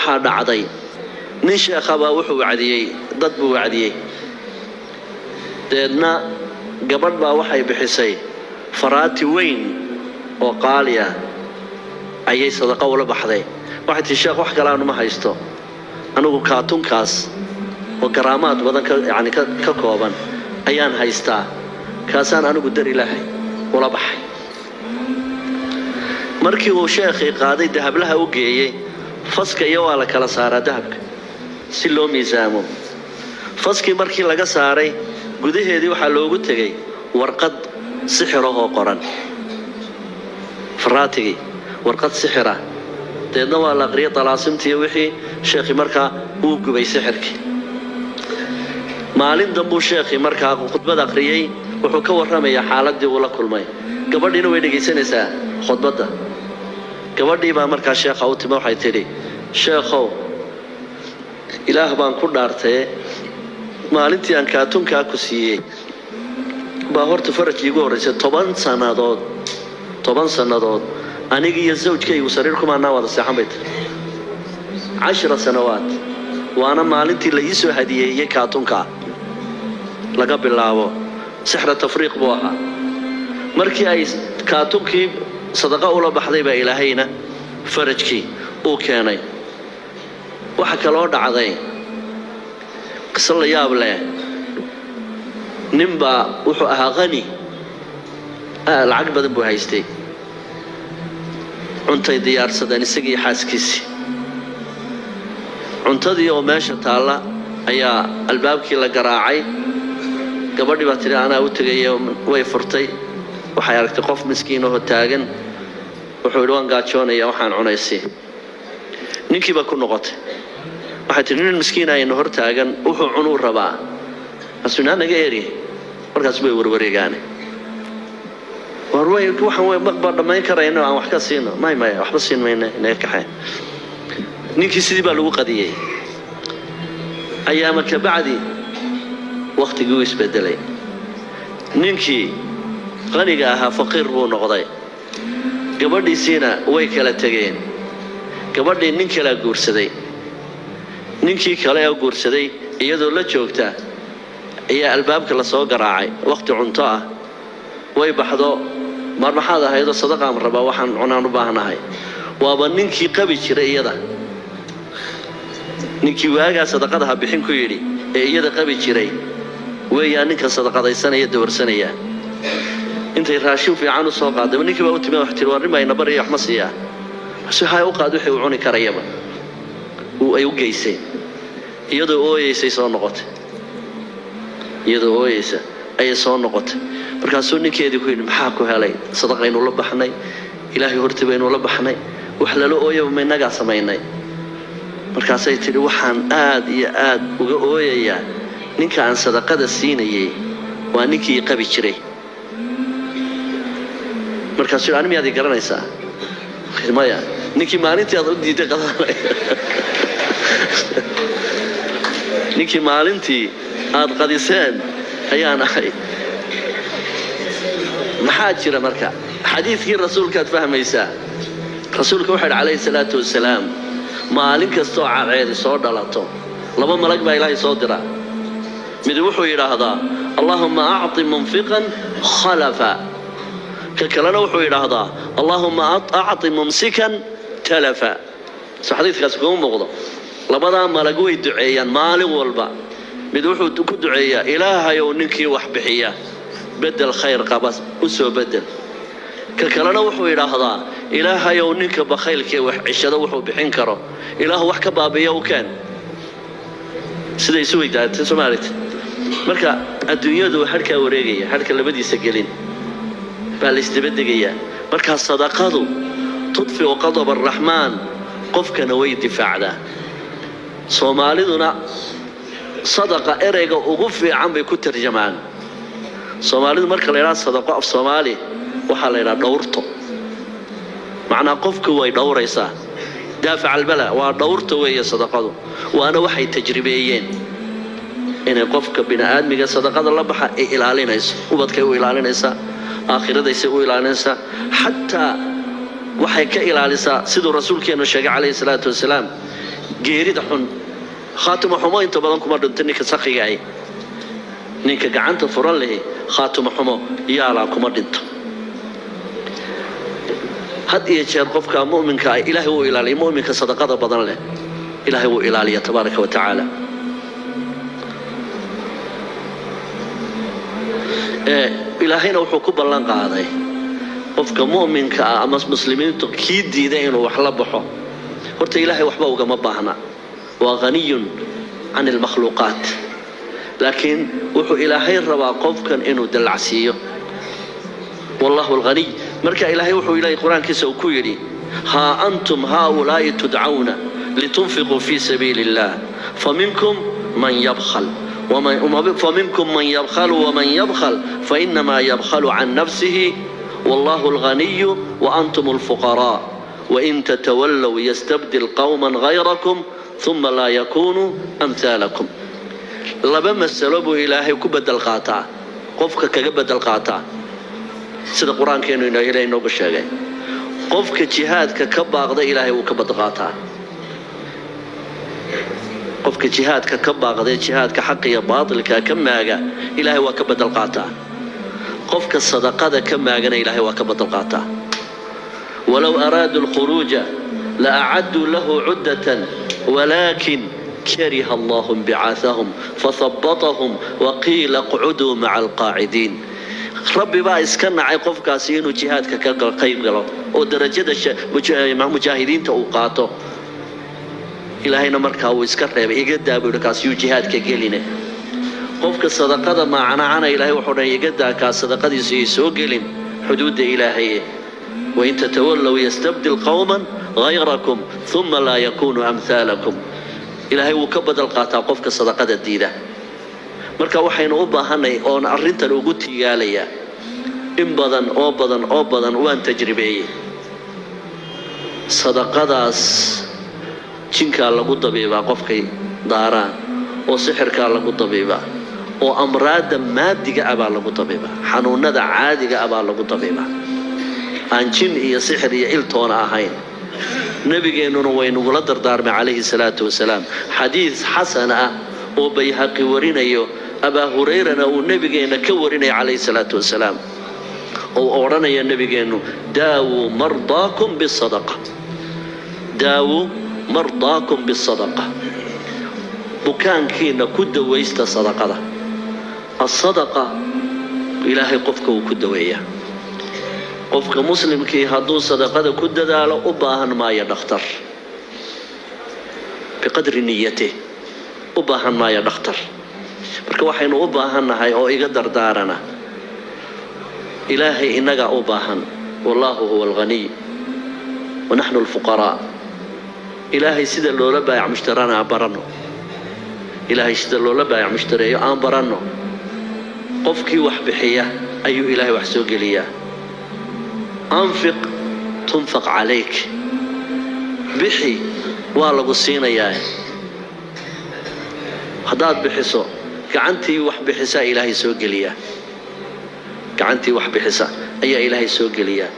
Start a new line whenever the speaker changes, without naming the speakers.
واحد عضي نشأ خبا وحو عديي ضد بو عديي ديدنا قبل با وحي بحسي فراتي وين وقاليا أي صدقة ولا بحذي واحد الشيخ وح كلامه ما هيستو أنا كاتون كاس وكرامات بدن يعني ككوبان أيان هيستا كاسان أنا قدر إلهي ولا بحي مركي وشيخي قاضي ذهب لها وجيي فسك يوالا كلا صار ذهبك سلو ميزامو فسكي مركي لقى صاري قده هدي وحلو قلت جي ورقد سحره قرن فراتي ورقد سحره تيدنا ولا قرية طلاسمتي وحي شيخي مركا وقبي سحرك مالين دمبو شيخي مركا خطبة قرية وحكا ورمي حالتي ولا كل ماي قبل إنه ويدقي سنة خطبة قبل ما مركا شيخ أو تما وحيتري شيخو إله بان كل دارته مالنتي أن كاتون كاكوسية باهور تفرج يقول رجع طبعا سنة أنا جي الزوج كي يسرركم أنا وهذا سحمت 10 سنوات وأنا مالنتي اللي يسوي هدية يكاتون كا لقى بالله سحر التفريق بوها مركي أي كاتون كي صدقة أولى بحذي بإلهينا فرج كي وكاني وحكى الأرض عظيم قصة يا بله نمبا وحقها غني العقبة ذبو هايستي عنتي ديار صداني سقي حاسكيسي عنتدي يوم ماشي تعالى أيا الباب كي لقراعي قبل باتري أنا وتجي يوم ويفرتي وحيارك تقف مسكين وهو تاجن وحولوان قاتشون يا وحان عنيسي نيكي بكون نقطة waxay tireen miskiin ay hor taagan wuxuu cunuu rabaa asuna naga eeri markaas way warwareegaan warway waxaan way maqbar dhameyn karayna aan wax ka siino may waxba siin mayna inay ka xay ninkii sidii baa lagu qadiyay ayaama ka bacdi waqtigii isbedelay ninkii qaniga ahaa faqiir buu noqday gabadhiisina way kala tageen gabadhii nin kala guursaday ninkii kale oo guursaday iyadoo la joogta ayaa albaabka la soo garaacay waqti cunto ah way baxdo marmaxaad ahayd sadaqa am raba waxaan cunaan u baahnahay waaba ninkii qabi jiray iyada ninkii waaga sadaqada bixin ku yiri ee iyada qabi jiray weeyaan ninka sadaqadaysanaya doorsanaya intay raashin fiican u soo qaaday ninkii baa u timid wax tirwaarimayna bariyo wax ma siiya waxay u qaad wixii uu cuni karayaba ay u geysay iyadoo ooyeysay soo noqotay iyadoo ooyeysa ay soo noqotay markaasuu ninkeedii ku yiri maxaa ku helay sadaqaynu la baxnay ilaahay hortibaynu la baxnay wax la ooyo ma inaga sameeynay markaasay tiri waxaan aad iyo aad uga ooyayaa ninka aan sadaqada siinayay waa ninkii qabi jiray markaasuu aan miyaad garanaysaa maya ninkii maalintii aad u diiday qadana ninkii maalintii aad qadiseen ayaan ahay maxaa jira marka xadiiskii rasuulka aad fahmaysaa rasuulka wuxuu calayhi salaatu wasalaam maalin kasta oo careed soo dhalato laba malag baa ilaahay soo dira mid wuxuu yiraahdaa allahumma a'ti munfiqan khalafa ka kalena wuxuu yiraahdaa allahumma a'ti mumsikan talafa xadiiskaas ku muuqdo labada malag way duceeyaan maalin walba mid wuxuu ku duceeyaa ilaahay oo ninkii wax bixiya بدل خير قبس وسو بدل ككلنا وحو يراهدا إله يونك بخيلك وعشده وحو بحين كرو إله وحك بابيه وكان سيدي سوي دا تسمعت مركا الدنيا دو حركة وريجية حركة اللي بدي سجلين بالإستبدادية مركا الصدقات تطفئ غضب الرحمن قفك نوي دفاع ده صومالينا صدقة إرجع وقف عم بكتر جمال صومالي مركا ليرا صدقة في صومالي وحالينا دورته معنى قفك هو يدوريسا دافع البلاء ودورته وهي صدقته وأنا وحي تجريبيين إن قفك بنا آدمي صدقة الله بحا إلى علينا وبدك إلى علينا آخر ذي سوي إلى علينا حتى وحي كإلى علينا سيد الرسول كأنه شجع عليه الصلاة والسلام geerida xun khaatimo xumo inta badan kuma dhinto ninka sakhiga ah ninka gacanta furan leh khaatimo xumo yaala kuma dhinto had iyo jeer qofka mu'minka ah ilaahay uu ilaaliyo mu'minka sadaqada badan leh ilaahay uu ilaaliyo tabaaraka wa tacaala ilaahayna wuxuu ku ballan qaaday qofka mu'minka ah ama muslimiintu kii diiday inuu wax la baxo horta ilaahay waxba ugama baahna waa ghaniyun can almakhluuqaat laakiin wuxuu ilaahay rabaa qofkan inuu dalacsiiyo wallahu alghaniy marka ilaahay wuxuu ilaahay quraankiisa uu ku yiri ha antum haula'i tud'auna litunfiqu fi sabilillah faminkum man yabkhal فمنكم من يبخل ومن يبخل فإنما يبخل عن نفسه والله الغني وأنتم الفقراء وإن تتولوا يستبدل قوما غيركم ثم لا يكونوا أمثالكم لبما السلب إلهي كبد القاطع قفك كبد القاطع سيد القرآن كانوا إلهي نوب الشاقي قفك جهاد كباغ إلهي وكبد القاطع qofka jihaadka ka baaqday jihaadka xaq iyo baatilka ka maaga ilaahay waa ka badal qaataa qofka sadaqada ka maagana ilaahay waa ka badal qaataa walaw araadu al-khuruj la a'addu lahu 'uddatan walakin kariha Allah bi'athahum fathabbatahum wa qila q'udu ma'a al-qa'idin rabbi baa iska nacay qofkaasi inuu jihaadka ka qayb galo oo darajada mujaahidiinta uu qaato ilaahayna markaa uu iska reebay iga daabay kaas uu jihaadka geline qofka sadaqada maacana ilaahay wuxuu dhahay iga daa ka sadaqadiisu ay soo gelin xuduudda ilaahay wa in tatawallu yastabdil qawman ghayrakum thumma la yakunu amthalakum ilaahay uu ka badal qaataa qofka sadaqada diida marka waxaynu u baahanay oo arintan ugu tiyaalaya in badan waan tajribeeyay sadaqadaas jinka lagu dabiibaa qofkay daaraan oo sixirka lagu dabiibaa oo amraada maadiga aba lagu dabiibaa xanuunada caadiga aba lagu dabiibaa aan jin iyo sixir iyo iltoona ahayn nabigeenuna way nagu la dardaarmay calayhi salaatu wasalaam xadiis xasan ah oo bayhaqi warinayo aba hurayrana uu nabigeena ka warinayo calayhi salaatu wasalaam oo oranaya nabigeenu daawu mardaakum bisadaqa daawu مرضاكم بالصدقة بكان كينا كد ويست صدقة الصدقة إلهي قفك وكد ويا قفك مسلم كي هدو صدقة كد دالا أباهن ما ينختر بقدر نيته أباهن ما ينختر بركا وحين أباهن هاي أو إقدر دارنا إلهي إنك أباهن والله هو الغني ونحن الفقراء إلهي سيد اللولا بايع مشترانا برنو إلهي سيد اللولا بايع مشتري آن برنو قفكي وحبحية أي إلهي وحسوق ليا أنفق تنفق عليك بحي والله قصينا ياي هداد بحسو كعنتي وحبحسا إلهي سوق ليا كعنتي وحبحسا أي إلهي سوق ليا